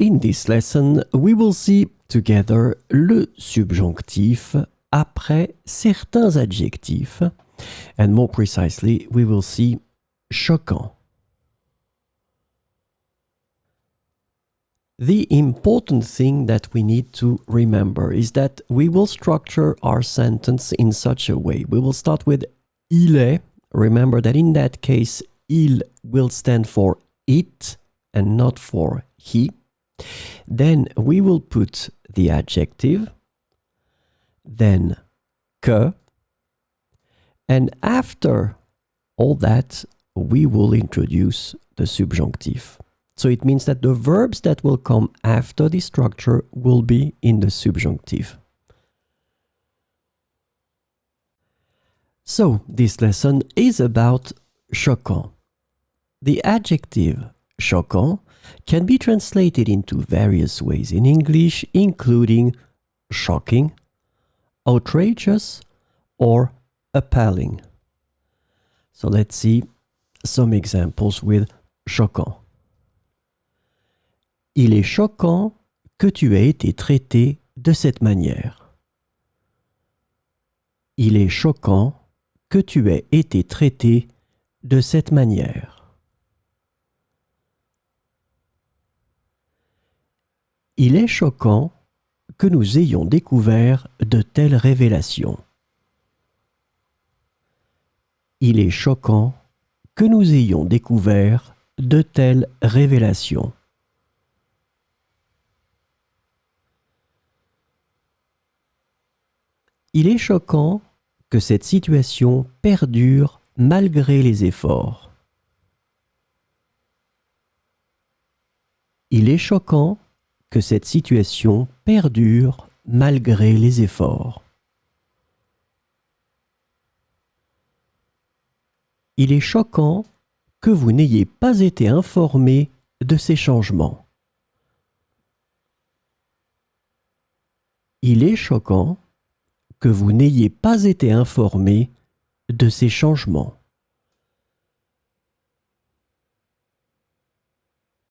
In this lesson, we will see together le subjonctif après certains adjectifs, and more precisely, we will see choquant. The important thing that we need to remember is that we will structure our sentence in such a way. We will start with il est. Remember that in that case, il will stand for it and not for he. Then we will put the adjective, then que, and after all that, we will introduce the subjunctive. So it means that the verbs that will come after this structure will be in the subjunctive. So this lesson is about choquant. The adjective choquant can be translated into various ways in English, including shocking, outrageous, or appalling. So let's see some examples with choquant. Il est choquant que tu aies été traité de cette manière. Il est choquant que tu aies été traité de cette manière. Il est choquant que nous ayons découvert de telles révélations. Il est choquant que nous ayons découvert de telles révélations. Il est choquant que cette situation perdure malgré les efforts. Il est choquant que cette situation perdure malgré les efforts. Il est choquant que vous n'ayez pas été informé de ces changements. Il est choquant que vous n'ayez pas été informé de ces changements.